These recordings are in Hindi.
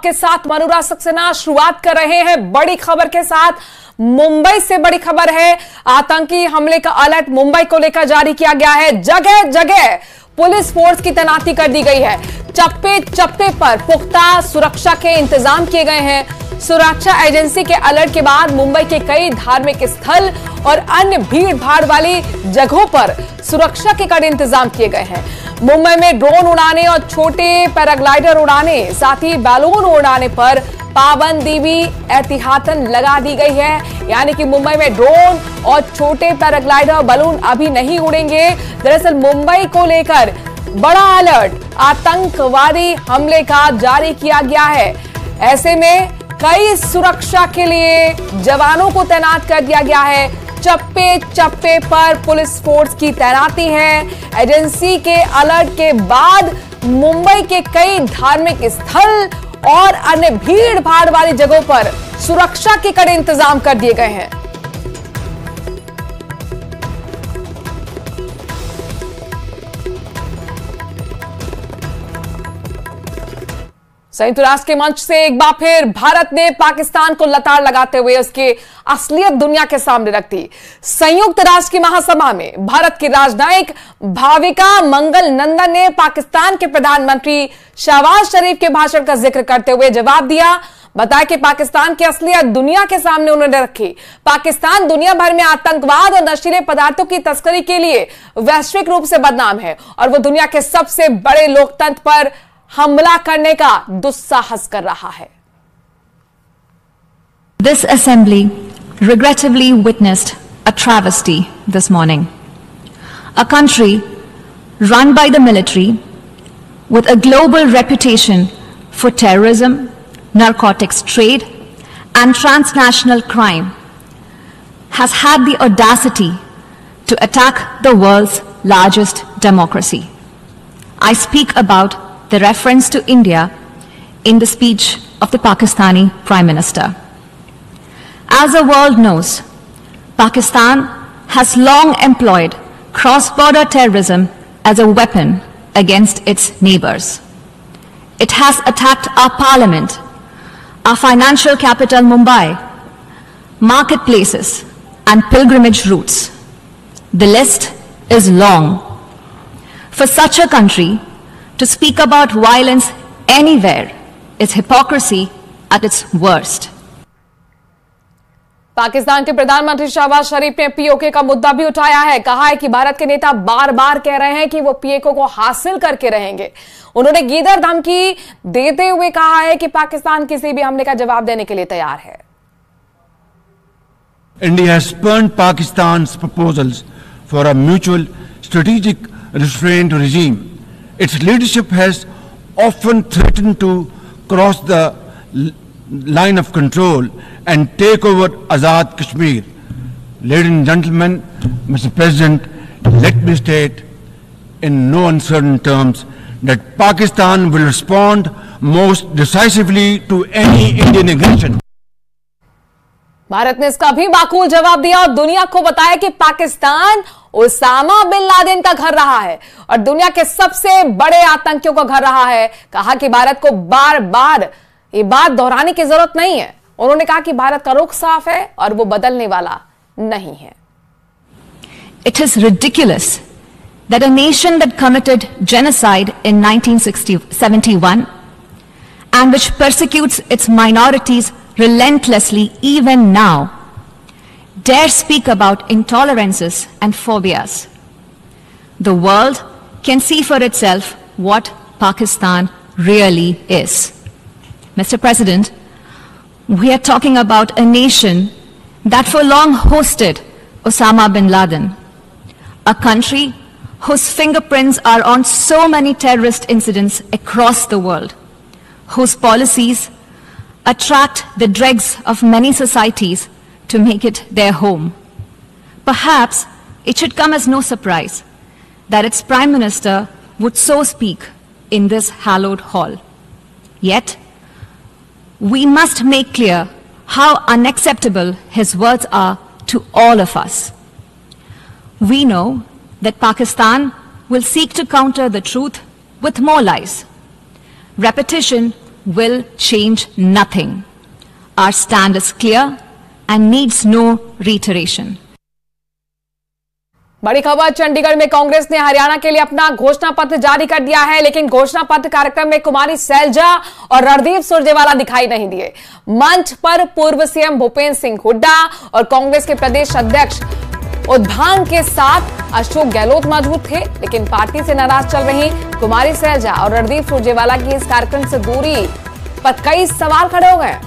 के साथ मनुराज सक्सेना शुरुआत कर रहे हैं बड़ी खबर के साथ। मुंबई से बड़ी खबर है, आतंकी हमले का अलर्ट मुंबई को लेकर जारी किया गया है। जगह जगह पुलिस फोर्स की तैनाती कर दी गई है। चप्पे चप्पे पर पुख्ता सुरक्षा के इंतजाम किए गए हैं। सुरक्षा एजेंसी के अलर्ट के बाद मुंबई के कई धार्मिक स्थल और अन्य भीड़ भाड़ वाली जगहों पर सुरक्षा के कड़े इंतजाम किए गए हैं। मुंबई में ड्रोन उड़ाने और छोटे पैराग्लाइडर उड़ाने, साथ ही बैलून उड़ाने पर पाबंदी भी एहतियातन लगा दी गई है। यानी कि मुंबई में ड्रोन और छोटे पैराग्लाइडर और बैलून अभी नहीं उड़ेंगे। दरअसल मुंबई को लेकर बड़ा अलर्ट आतंकवादी हमले का जारी किया गया है। ऐसे में कई सुरक्षा के लिए जवानों को तैनात कर दिया गया है। चप्पे चप्पे पर पुलिस फोर्स की तैनाती है। एजेंसी के अलर्ट के बाद मुंबई के कई धार्मिक स्थल और अन्य भीड़ भाड़ वाली जगहों पर सुरक्षा के कड़े इंतजाम कर दिए गए हैं। संयुक्त राष्ट्र के मंच से एक बार फिर भारत ने पाकिस्तान को लताड़ लगाते हुए उसकी असलियत दुनिया के सामने रख दी। संयुक्त राष्ट्र की महासभा में भारत की राजनयिक भाविका मंगल नंदन ने पाकिस्तान के प्रधानमंत्री शहबाज शरीफ के भाषण का जिक्र करते हुए जवाब दिया। बताया कि पाकिस्तान की असलियत दुनिया के सामने उन्होंने रखी। पाकिस्तान दुनिया भर में आतंकवाद और नशीले पदार्थों की तस्करी के लिए वैश्विक रूप से बदनाम है और वो दुनिया के सबसे बड़े लोकतंत्र पर हमला करने का दुस्साहस कर रहा है। This assembly regrettably witnessed a travesty this morning. A country run by the military with a global reputation for terrorism, narcotics trade, and transnational crime has had the audacity to attack the world's largest democracy. I speak about the reference to India in the speech of the Pakistani Prime Minister. As the world knows, Pakistan has long employed cross-border terrorism as a weapon against its neighbors. It has attacked our parliament, our financial capital Mumbai, marketplaces, and pilgrimage routes. The list is long. For such a country to speak about violence anywhere is hypocrisy at its worst. Pakistan के प्रधानमंत्री शहबाज शरीफ ने पीओके का मुद्दा भी उठाया है। कहा है कि भारत के नेता बार बार कह रहे हैं कि वो पीओके को हासिल करके रहेंगे। उन्होंने गीदड़ धमकी देते हुए कहा है कि पाकिस्तान किसी भी हमले का जवाब देने के लिए तैयार है। India has spurned Pakistan's proposals for a mutual strategic restraint regime. Its leadership has often threatened to cross the line of control and take over Azad Kashmir. Ladies and gentlemen, Mr. President, let me state in no uncertain terms that Pakistan will respond most decisively to any Indian aggression. Bharat ने इसका भी माकूल जवाब दिया और दुनिया को बताया कि पाकिस्तान ओसामा बिन लादेन का घर रहा है और दुनिया के सबसे बड़े आतंकियों का घर रहा है। कहा कि भारत को बार बार ये बात दोहराने की जरूरत नहीं है। उन्होंने कहा कि भारत का रुख साफ है और वो बदलने वाला नहीं है। It is ridiculous that a nation that committed genocide in 1971 and which persecutes its minorities relentlessly even now dare speak about intolerances and phobias. The world can see for itself what Pakistan really is. Mr. President, we are talking about a nation that for long hosted Osama bin Laden, a country whose fingerprints are on so many terrorist incidents across the world, whose policies attract the dregs of many societies to make it their home. Perhaps it should come as no surprise that its Prime Minister would so speak in this hallowed hall. Yet, we must make clear how unacceptable his words are to all of us. We know that Pakistan will seek to counter the truth with more lies. Repetition will change nothing. Our stand is clear and needs no reiteration. बड़ी खबर, चंडीगढ़ में कांग्रेस ने हरियाणा के लिए अपना घोषणा पत्र जारी कर दिया है, लेकिन घोषणा पत्र कार्यक्रम में कुमारी सैलजा और रणदीप सुरजेवाला दिखाई नहीं दिए। मंच पर पूर्व सीएम भूपेंद्र सिंह हुड्डा और कांग्रेस के प्रदेश अध्यक्ष उद्भान के साथ अशोक गहलोत मौजूद थे, लेकिन पार्टी से नाराज चल रही कुमारी सैलजा और रणदीप सुरजेवाला की इस कार्यक्रम से दूरी पर कई सवाल खड़े हो गए।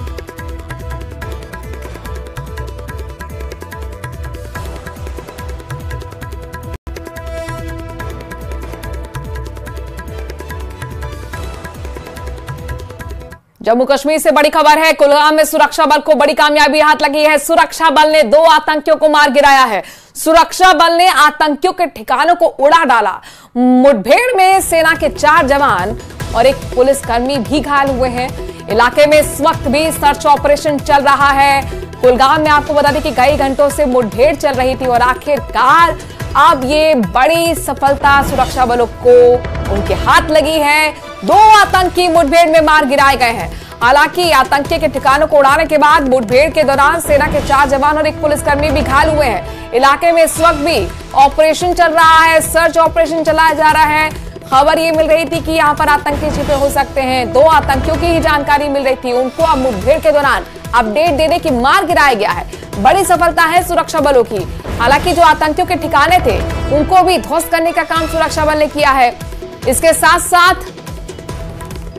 जम्मू कश्मीर से बड़ी खबर है, कुलगाम में सुरक्षा बल को बड़ी कामयाबी हाथ लगी है। सुरक्षा बल ने 2 आतंकियों को मार गिराया है। सुरक्षा बल ने आतंकियों के ठिकानों को उड़ा डाला। मुठभेड़ में सेना के 4 जवान और एक पुलिसकर्मी भी घायल हुए हैं। इलाके में इस वक्त भी सर्च ऑपरेशन चल रहा है। कुलगाम में आपको बता दें कि कई घंटों से मुठभेड़ चल रही थी और आखिरकार अब ये बड़ी सफलता सुरक्षा बलों को उनके हाथ लगी है। 2 आतंकी मुठभेड़ में मार गिराए गए हैं। हालांकि आतंकी के ठिकानों को उड़ाने के बाद मुठभेड़ के दौरान सेना के 4 जवान और एक पुलिसकर्मी भी घायल हुए हैं। इलाके में इस वक्त भी ऑपरेशन चल रहा है, सर्च ऑपरेशन चलाया जा रहा है। खबर ये मिल रही थी कि यहाँ पर आतंकी छिपे हो सकते हैं। 2 आतंकियों की ही जानकारी मिल रही थी। उनको अब मुठभेड़ के दौरान अपडेट देने की मार गिराया गया है। बड़ी सफलता है सुरक्षा बलों की। हालांकि जो आतंकियों के ठिकाने थे उनको भी ध्वस्त करने का काम सुरक्षा बल ने किया है। इसके साथ साथ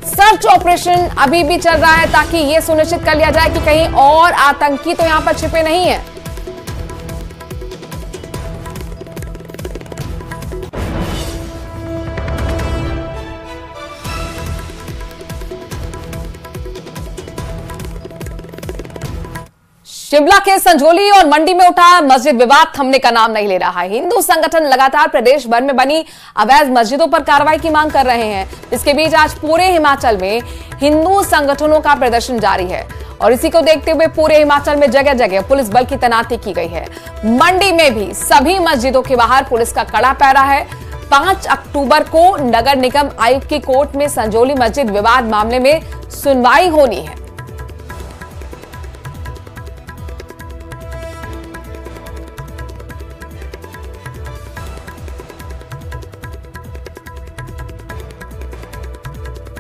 सर्च ऑपरेशन अभी भी चल रहा है ताकि यह सुनिश्चित कर लिया जाए कि कहीं और आतंकी तो यहां पर छिपे नहीं है। शिमला के संजौली और मंडी में उठा मस्जिद विवाद थमने का नाम नहीं ले रहा है। हिंदू संगठन लगातार प्रदेश भर में बनी अवैध मस्जिदों पर कार्रवाई की मांग कर रहे हैं। इसके बीच आज पूरे हिमाचल में हिंदू संगठनों का प्रदर्शन जारी है और इसी को देखते हुए पूरे हिमाचल में जगह जगह पुलिस बल की तैनाती की गई है। मंडी में भी सभी मस्जिदों के बाहर पुलिस का कड़ा पहरा है। 5 अक्टूबर को नगर निगम आयुक्त की कोर्ट में संजौली मस्जिद विवाद मामले में सुनवाई होनी है।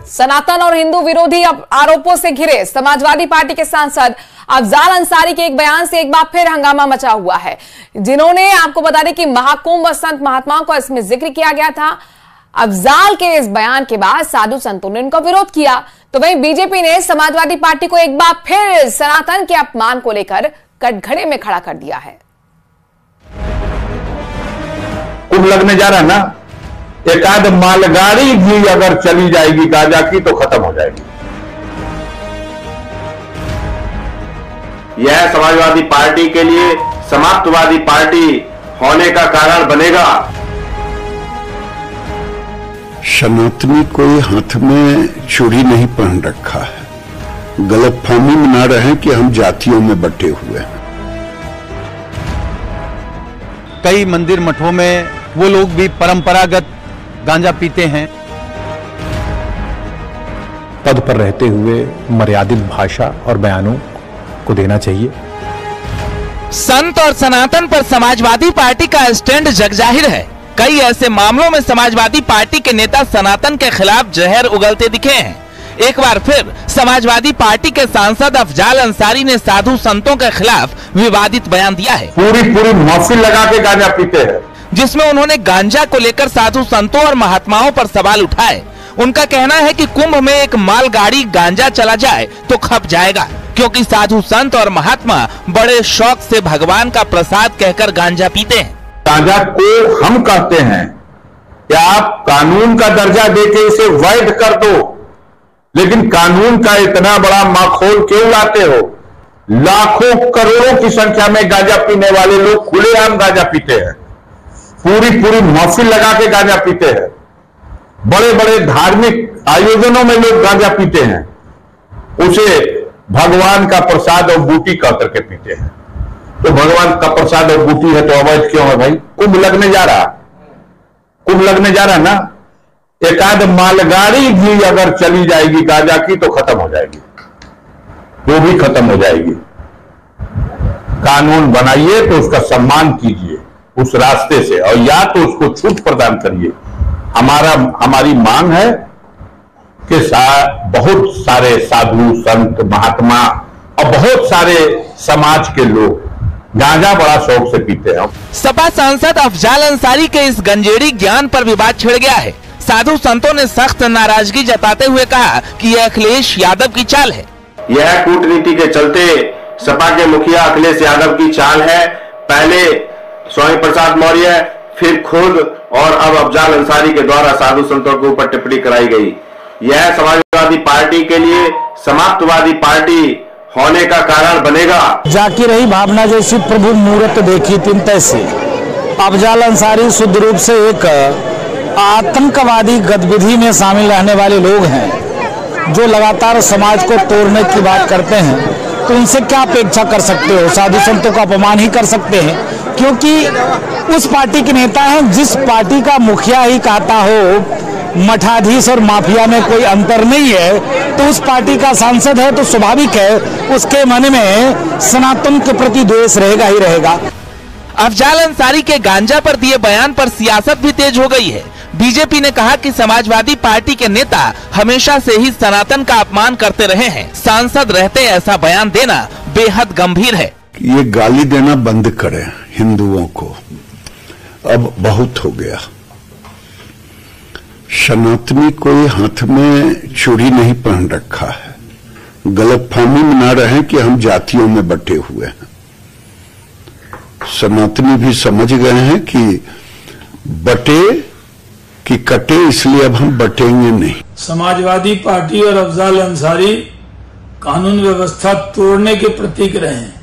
सनातन और हिंदू विरोधी आरोपों से घिरे समाजवादी पार्टी के सांसद अफजाल अंसारी के एक बयान से एक बार फिर हंगामा मचा हुआ है, जिन्होंने आपको बता दें कि महाकुंभ और संत महात्माओं का इसमें जिक्र किया गया था। अफजाल के इस बयान के बाद साधु संतों ने उनका विरोध किया, तो वहीं बीजेपी ने समाजवादी पार्टी को एक बार फिर सनातन के अपमान को लेकर कटघरे में खड़ा कर दिया है। कुंभ लगने जा रहा है ना, एक आध मालगाड़ी भी अगर चली जाएगी गांजा की तो खत्म हो जाएगी। यह समाजवादी पार्टी के लिए समाप्तवादी पार्टी होने का कारण बनेगा। सनातनी कोई हाथ में चूड़ी नहीं पहन रखा है। गलतफहमी में ना रहे कि हम जातियों में बंटे हुए हैं। कई मंदिर मठों में वो लोग भी परंपरागत गांजा पीते हैं। पद पर रहते हुए मर्यादित भाषा और बयानों को देना चाहिए। संत और सनातन पर समाजवादी पार्टी का स्टैंड जगजाहिर है। कई ऐसे मामलों में समाजवादी पार्टी के नेता सनातन के खिलाफ जहर उगलते दिखे हैं। एक बार फिर समाजवादी पार्टी के सांसद अफजाल अंसारी ने साधु संतों के खिलाफ विवादित बयान दिया है। पूरी महफिल लगा के गांजा पीते हैं, जिसमें उन्होंने गांजा को लेकर साधु संतों और महात्माओं पर सवाल उठाए। उनका कहना है कि कुंभ में एक मालगाड़ी गांजा चला जाए तो खप जाएगा, क्योंकि साधु संत और महात्मा बड़े शौक से भगवान का प्रसाद कहकर गांजा पीते हैं। गांजा को हम कहते हैं कि आप कानून का दर्जा देके इसे वैध कर दो, लेकिन कानून का इतना बड़ा माखौल क्यों लाते हो? लाखों करोड़ों की संख्या में गांजा पीने वाले लोग खुलेआम गांजा पीते हैं, पूरी महफिल लगा के गांजा पीते हैं, बड़े बड़े धार्मिक आयोजनों में लोग गांजा पीते हैं, उसे भगवान का प्रसाद और बूटी कह करके पीते हैं। तो भगवान का प्रसाद और बूटी है तो अवैध क्यों है भाई? कुंभ लगने जा रहा, कुंभ लगने जा रहा ना, एक आध मालगाड़ी भी अगर चली जाएगी गांजा की तो खत्म हो जाएगी, वो भी खत्म हो जाएगी। कानून बनाइए तो उसका सम्मान कीजिए उस रास्ते से, और या तो उसको छूट प्रदान करिए। हमारी मांग है कि बहुत सारे साधु संत महात्मा और बहुत सारे समाज के लोग गांजा बड़ा शौक से पीते हैं। सपा सांसद अफजाल अंसारी के इस गंजेड़ी ज्ञान पर विवाद छिड़ गया है। साधु संतों ने सख्त नाराजगी जताते हुए कहा कि यह अखिलेश यादव की चाल है। यह कूटनीति के चलते सपा के मुखिया अखिलेश यादव की चाल है। पहले स्वामी प्रसाद मौर्य, फिर खुद और अब अफजाल अंसारी के द्वारा साधु संतों के ऊपर टिप्पणी कराई गई। यह समाजवादी पार्टी के लिए समाप्तवादी पार्टी होने का कारण बनेगा। जाकी रही भावना जैसी प्रभु मूर्त देखी तीन तैसी। अफजाल अंसारी शुद्ध रूप से एक आतंकवादी गतिविधि में शामिल रहने वाले लोग हैं, जो लगातार समाज को तोड़ने की बात करते हैं। तो इनसे क्या अपेक्षा कर सकते हो? साधु संतों का अपमान ही कर सकते हैं, क्योंकि उस पार्टी के नेता हैं जिस पार्टी का मुखिया ही कहता हो मठाधीश और माफिया में कोई अंतर नहीं है, तो उस पार्टी का सांसद है तो स्वाभाविक है उसके मन में सनातन के प्रति द्वेष रहेगा ही रहेगा। अफजाल अंसारी के गांजा पर दिए बयान पर सियासत भी तेज हो गई है। बीजेपी ने कहा कि समाजवादी पार्टी के नेता हमेशा से ही सनातन का अपमान करते रहे हैं। सांसद रहते ऐसा बयान देना बेहद गंभीर है। ये गाली देना बंद करें हिंदुओं को, अब बहुत हो गया। सनातनी कोई हाथ में चूड़ी नहीं पहन रखा है। गलतफहमी में न रहे कि हम जातियों में बटे हुए हैं। सनातनी भी समझ गए हैं कि बटे कि कटे, इसलिए अब हम बटेंगे नहीं। समाजवादी पार्टी और अफजाल अंसारी कानून व्यवस्था तोड़ने के प्रतीक रहे हैं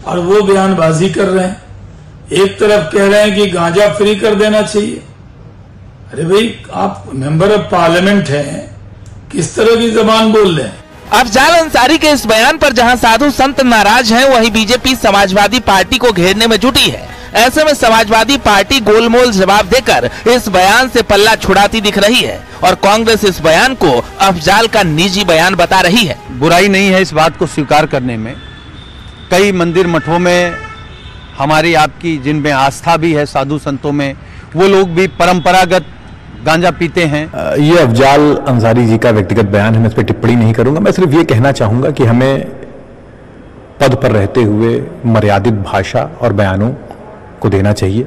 और वो बयानबाजी कर रहे हैं। एक तरफ कह रहे हैं कि गांजा फ्री कर देना चाहिए। अरे भाई, आप मेंबर ऑफ पार्लियामेंट हैं, किस तरह की जबान बोल रहे हैं? अफजाल अंसारी के इस बयान पर जहां साधु संत नाराज हैं, वहीं बीजेपी समाजवादी पार्टी को घेरने में जुटी है। ऐसे में समाजवादी पार्टी गोलमोल जवाब देकर इस बयान से पल्ला छुड़ाती दिख रही है और कांग्रेस इस बयान को अफजाल का निजी बयान बता रही है। बुराई नहीं है इस बात को स्वीकार करने में। कई मंदिर मठों में हमारी आपकी जिनमें आस्था भी है, साधु संतों में, वो लोग भी परंपरागत गांजा पीते हैं। ये अफजाल अंसारी जी का व्यक्तिगत बयान है, मैं इस पर टिप्पणी नहीं करूंगा। मैं सिर्फ ये कहना चाहूंगा कि हमें पद पर रहते हुए मर्यादित भाषा और बयानों को देना चाहिए,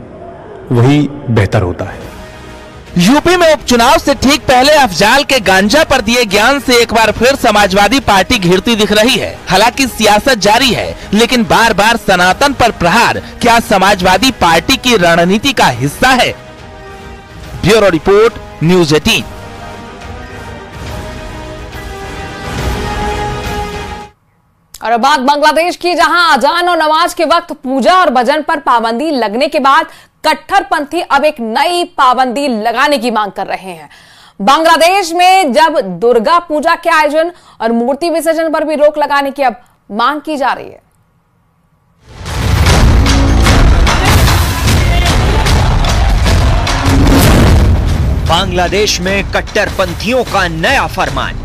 वही बेहतर होता है। यूपी में उपचुनाव से ठीक पहले अफजाल के गांजा पर दिए ज्ञान से एक बार फिर समाजवादी पार्टी घिरती दिख रही है। हालांकि सियासत जारी है, लेकिन बार बार सनातन पर प्रहार क्या समाजवादी पार्टी की रणनीति का हिस्सा है? Bureau report, news 18। और अब बात बांग्लादेश की, जहां अजान और नमाज के वक्त पूजा और भजन पर पाबंदी लगने के बाद कट्टरपंथी अब एक नई पाबंदी लगाने की मांग कर रहे हैं। बांग्लादेश में जब दुर्गा पूजा के आयोजन और मूर्ति विसर्जन पर भी रोक लगाने की अब मांग की जा रही है। बांग्लादेश में कट्टरपंथियों का नया फरमान।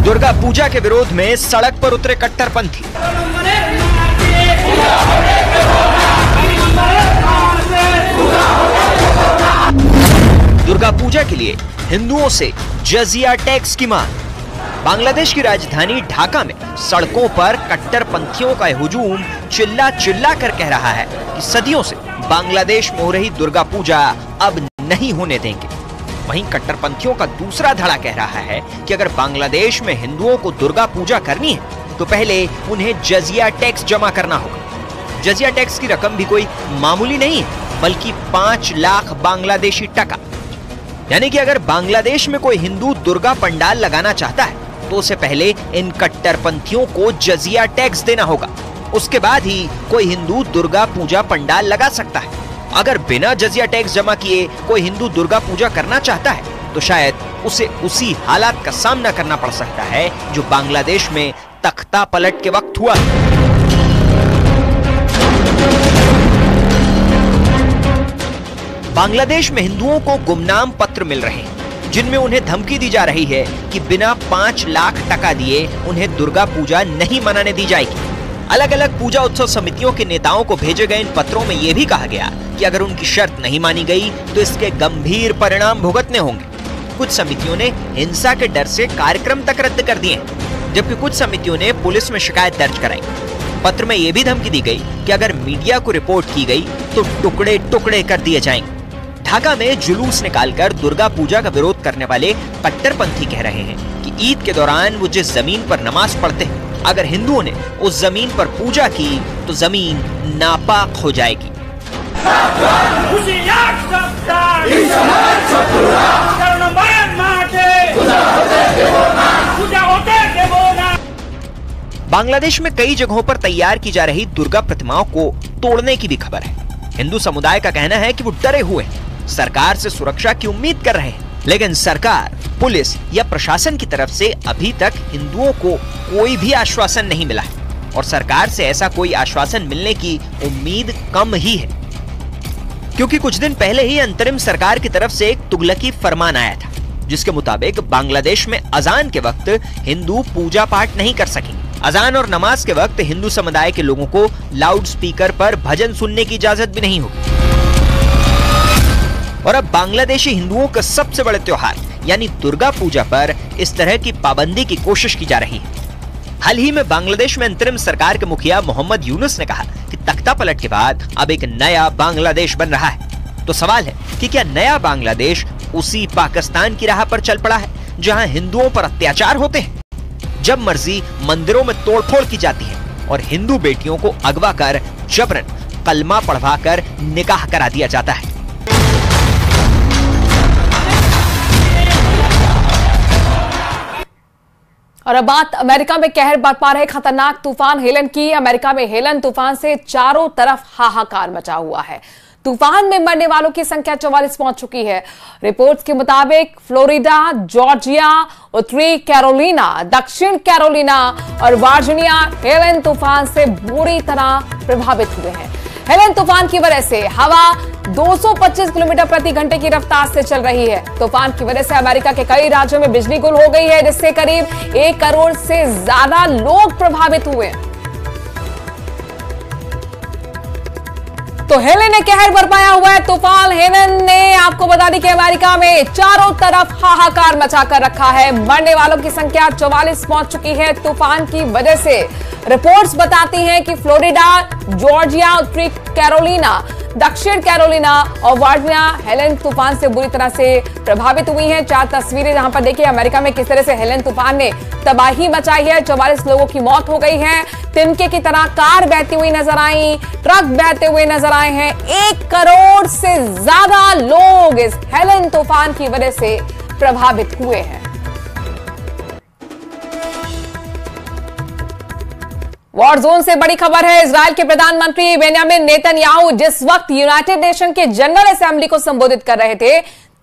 दुर्गा पूजा के विरोध में सड़क पर उतरे कट्टरपंथी। दुर्गा पूजा के लिए हिंदुओं से जजिया टैक्स की मांग। बांग्लादेश की राजधानी ढाका में सड़कों पर कट्टरपंथियों का हुजूम चिल्ला चिल्ला कर कह रहा है कि सदियों से बांग्लादेश में हो रही दुर्गा पूजा अब नहीं होने देंगे। वहीं कट्टरपंथियों का दूसरा धड़ा कह रहा है कि अगर बांग्लादेश में हिंदुओं को दुर्गा पूजा करनी है तो पहले उन्हें जजिया टैक्स जमा करना होगा। जजिया टैक्स की रकम भी कोई मामूली नहीं है, बल्कि 5 लाख बांग्लादेशी टका। यानी कि अगर बांग्लादेश में कोई हिंदू दुर्गा पंडाल लगाना चाहता है तो उसे पहले इन कट्टरपंथियों को जजिया टैक्स देना होगा। उसके बाद ही कोई हिंदू दुर्गा पूजा पंडाल लगा सकता है। अगर बिना जजिया टैक्स जमा किए कोई हिंदू दुर्गा पूजा करना चाहता है तो शायद उसे उसी हालात का सामना करना पड़ सकता है जो बांग्लादेश में तख्ता पलट के वक्त हुआ। बांग्लादेश में हिंदुओं को गुमनाम पत्र मिल रहे हैं जिनमें उन्हें धमकी दी जा रही है कि बिना 5 लाख टका दिए उन्हें दुर्गा पूजा नहीं मनाने दी जाएगी। अलग अलग पूजा उत्सव समितियों के नेताओं को भेजे गए इन पत्रों में यह भी कहा गया कि अगर उनकी शर्त नहीं मानी गई तो इसके गंभीर परिणाम भुगतने होंगे। कुछ समितियों ने हिंसा के डर से कार्यक्रम तक रद्द कर दिए, जबकि कुछ समितियों ने पुलिस में शिकायत दर्ज कराई। पत्र में यह भी धमकी दी गई कि अगर मीडिया को रिपोर्ट की गई तो टुकड़े टुकड़े कर दिए जाएंगे। ढाका में जुलूस निकालकर दुर्गा पूजा का विरोध करने वाले कट्टरपंथी कह रहे हैं कि ईद के दौरान वो जिस जमीन पर नमाज पढ़ते हैं, अगर हिंदुओं ने उस जमीन पर पूजा की तो जमीन नापाक हो जाएगी। बांग्लादेश में कई जगहों पर तैयार की जा रही दुर्गा प्रतिमाओं को तोड़ने की भी खबर है। हिंदू समुदाय का कहना है कि वो डरे हुए हैं, सरकार से सुरक्षा की उम्मीद कर रहे हैं, लेकिन सरकार, पुलिस या प्रशासन की तरफ से अभी तक हिंदुओं को कोई भी आश्वासन नहीं मिला है और सरकार से ऐसा कोई आश्वासन मिलने की उम्मीद कम ही है, क्योंकि कुछ दिन पहले ही अंतरिम सरकार की तरफ से एक तुगलकी फरमान आया था जिसके मुताबिक बांग्लादेश में अजान के वक्त हिंदू पूजा पाठ नहीं कर सकेंगे। अजान और नमाज के वक्त हिंदू समुदाय के लोगों को लाउड स्पीकर पर भजन सुनने की इजाजत भी नहीं होगी। और अब बांग्लादेशी हिंदुओं का सबसे बड़े त्योहार यानी दुर्गा पूजा पर इस तरह की पाबंदी की कोशिश की जा रही है। हाल ही में बांग्लादेश में अंतरिम सरकार के मुखिया मोहम्मद यूनुस ने कहा कि तख्ता पलट के बाद अब एक नया बांग्लादेश बन रहा है। तो सवाल है कि क्या नया बांग्लादेश उसी पाकिस्तान की राह पर चल पड़ा है जहां हिंदुओं पर अत्याचार होते हैं, जब मर्जी मंदिरों में तोड़फोड़ की जाती है और हिंदू बेटियों को अगवा कर जबरन कलमा पढ़वाकर निकाह करा दिया जाता है। और अब बात अमेरिका में कहर बरपा रहे खतरनाक तूफान हेलन की। अमेरिका में हेलन तूफान से चारों तरफ हाहाकार मचा हुआ है। तूफान में मरने वालों की संख्या 44 पहुंच चुकी है। रिपोर्ट्स के मुताबिक फ्लोरिडा, जॉर्जिया, उत्तरी कैरोलिना, दक्षिण कैरोलिना और वर्जीनिया हेलन तूफान से बुरी तरह प्रभावित हुए हैं। हेलन तूफान की वजह से हवा 225 किलोमीटर प्रति घंटे की रफ्तार से चल रही है। तूफान की वजह से अमेरिका के कई राज्यों में बिजली गुल हो गई है, जिससे करीब 1 करोड़ से ज्यादा लोग प्रभावित हुए हैं। तो हेलन ने कहर बरपाया हुआ है। तूफान हेलन ने आपको बता दी कि अमेरिका में चारों तरफ हाहाकार मचाकर रखा है। मरने वालों की संख्या 44 पहुंच चुकी है तूफान की वजह से। रिपोर्ट्स बताती हैं कि फ्लोरिडा, जॉर्जिया, उत्तरी कैरोलिना, दक्षिण कैरोलिना और वर्जीनिया हेलन तूफान से बुरी तरह से प्रभावित हुई हैं। 4 तस्वीरें जहां पर देखिए अमेरिका में किस तरह से हेलन तूफान ने तबाही मचाई है। 44 लोगों की मौत हो गई है। तिनके की तरह कार बहती हुई नजर आई, ट्रक बहते हुए नजर आए हैं। 1 करोड़ से ज्यादा लोग इस हेलन तूफान की वजह से प्रभावित हुए हैं। वॉर जोन से बड़ी खबर है। इजराइल के प्रधानमंत्री बेंयामिन नेतन्याहू जिस वक्त यूनाइटेड नेशन के जनरल असेंबली को संबोधित कर रहे थे,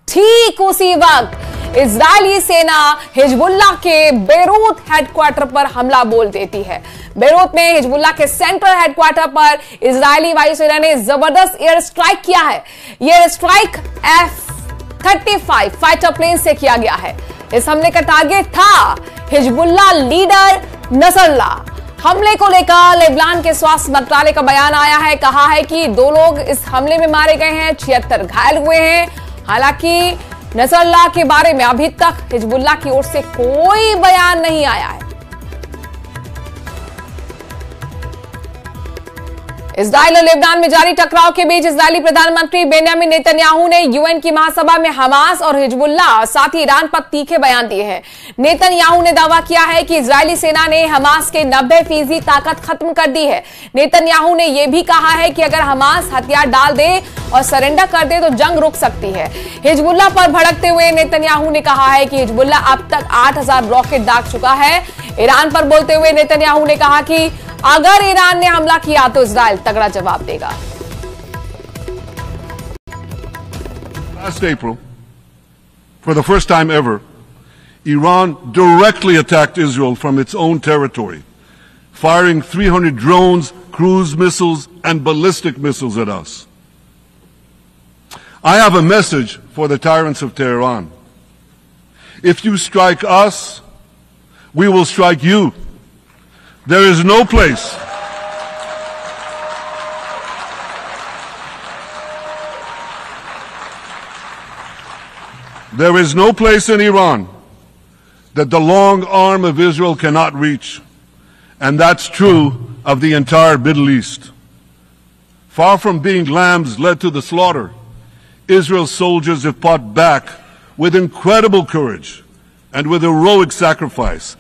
ठीक उसी वक्त इजरायली सेना हिजबुल्लाह के बेरूत हेडक्वार्टर पर हमला बोल देती है। बेरूत में हिजबुल्लाह के सेंट्रल हेडक्वार्टर पर इजरायली वायुसेना ने जबरदस्त एयर स्ट्राइक किया है। यह air strike F-35 fighter plane से किया गया है। इस हमले का टारगेट था हिजबुल्लाह लीडर नसरल्लाह। हमले को लेकर लेबनान के स्वास्थ्य मंत्रालय का बयान आया है। कहा है कि 2 लोग इस हमले में मारे गए हैं, 76 घायल हुए हैं। हालांकि नसरल्लाह के बारे में अभी तक हिजबुल्लाह की ओर से कोई बयान नहीं आया है। इजराइल और लेबनान में जारी टकराव के बीच इजरायली प्रधानमंत्री बेंयामिन नेतन्याहू ने यूएन की महासभा में हमास और हिजबुल्लाह साथ ही ईरान पर तीखे बयान दिए हैं। नेतन्याहू ने दावा किया है कि इजरायली सेना ने हमास के 90% ताकत खत्म कर दी है। नेतन्याहू ने यह भी कहा है कि अगर हमास हथियार डाल दे और सरेंडर कर दे तो जंग रुक सकती है। हिजबुल्लाह पर भड़कते हुए नेतन्याहू ने कहा है कि हिजबुल्लाह अब तक 8000 रॉकेट दाग चुका है। ईरान पर बोलते हुए नेतन्याहू ने कहा कि अगर ईरान ने हमला किया तो इजराइल तगड़ा जवाब देगा। Last April, for the first time ever, Iran directly attacked Israel from its own territory, firing 300 drones, cruise missiles, and ballistic missiles at us. I have a message for the tyrants of Tehran. If you strike us, we will strike you. There is no place. There is no place in Iran that the long arm of Israel cannot reach, and that's true of the entire Middle East. Far from being lambs led to the slaughter, Israel's soldiers have fought back with incredible courage and with heroic sacrifice.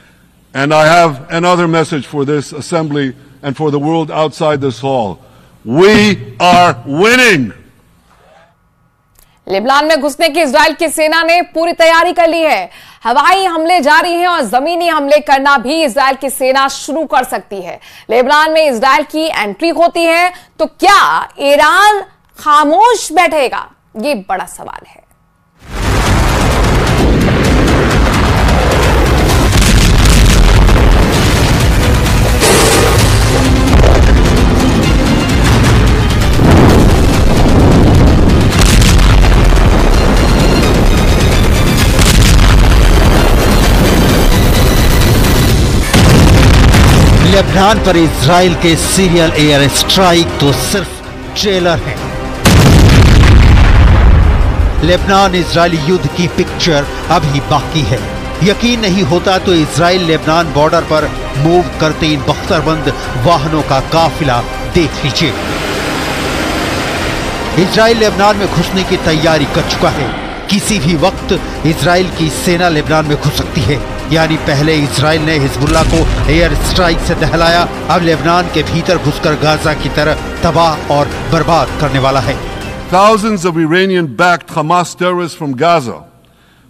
And I have another message for this assembly and for the world outside this hall. We are winning. Lebanon में घुसने की इजराइल की सेना ने पूरी तैयारी कर ली है। हवाई हमले जारी हैं और जमीनी हमले करना भी इजराइल की सेना शुरू कर सकती है। लेबनान में इजराइल की एंट्री होती है तो क्या ईरान खामोश बैठेगा? ये बड़ा सवाल है। लेबनान पर इजराइल के सीरियल एयर स्ट्राइक तो सिर्फ ट्रेलर है। लेबनान इजरायली युद्ध की पिक्चर अभी बाकी है। यकीन नहीं होता तो इजराइल लेबनान बॉर्डर पर मूव करते इन बख्तरबंद वाहनों का काफिला देख लीजिए। इजराइल लेबनान में घुसने की तैयारी कर चुका है। किसी भी वक्त इजराइल की सेना लेबनान में घुस सकती है। यानी पहले इजराइल ने हिजबुल्लाह को एयर स्ट्राइक से दहलाया, अब लेबनान के भीतर घुसकर गाजा की तरह तबाह और बर्बाद करने वाला है। Thousands of Iranian-backed Hamas terrorists from Gaza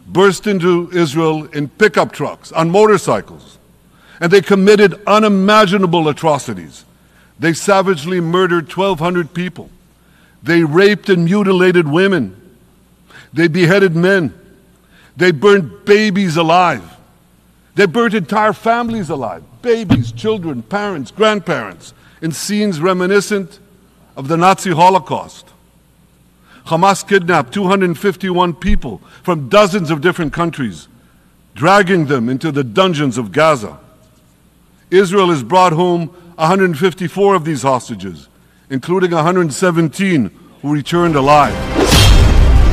burst into Israel in pickup trucks, on motorcycles, and they committed unimaginable atrocities. They savagely murdered 1,200 people. They raped and mutilated women. They beheaded men. They burnt babies alive. They burnt entire families alive, babies, children, parents, grandparents, in scenes reminiscent of the Nazi Holocaust. Hamas kidnapped 251 people from dozens of different countries, dragging them into the dungeons of Gaza. Israel has brought home 154 of these hostages, including 117 who returned alive.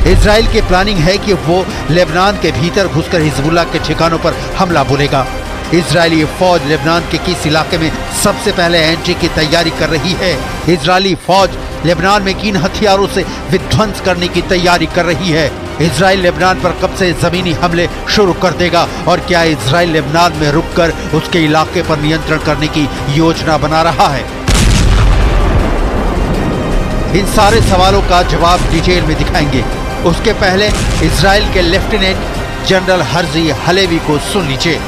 Israel की प्लानिंग है कि वो लेबनान के भीतर घुसकर हिजबुल्लाह के ठिकानों पर हमला बोलेगा। इजरायली फौज लेबनान के किस इलाके में सबसे पहले एंट्री की तैयारी कर रही है? इजरायली फौज लेबनान में किन हथियारों से विध्वंस करने की तैयारी कर रही है? इजराइल लेबनान पर कब से जमीनी हमले शुरू कर देगा और क्या इजराइल लेबनान में रुककर उसके इलाके पर नियंत्रण करने की योजना बना रहा है? इन सारे सवालों का जवाब डिटेल में दिखाएंगे। उसके पहले इजराइल के लेफ्टिनेंट जनरल हर्जी हलेवी को सुन लीजिए।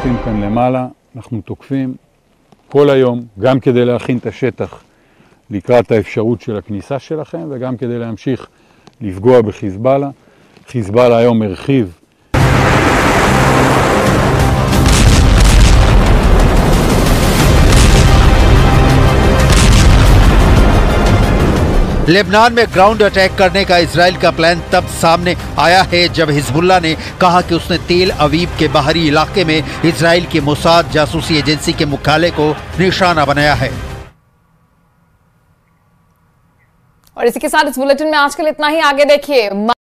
כאן למעלה, אנחנו תוקפים כל היום, גם כדי להכין את השטח לקראת האפשרות של הכניסה שלכם, וגם כדי להמשיך לפגוע בחיזבאללה. חיזבאללה היום הרחיב. लेबनान में ग्राउंड अटैक करने का इजराइल का प्लान तब सामने आया है जब हिजबुल्लाह ने कहा कि उसने तेल अवीव के बाहरी इलाके में इजराइल की मोसाद जासूसी एजेंसी के मुख्यालय को निशाना बनाया है। और इसी के साथ इस बुलेटिन में आजकल इतना ही। आगे देखिए।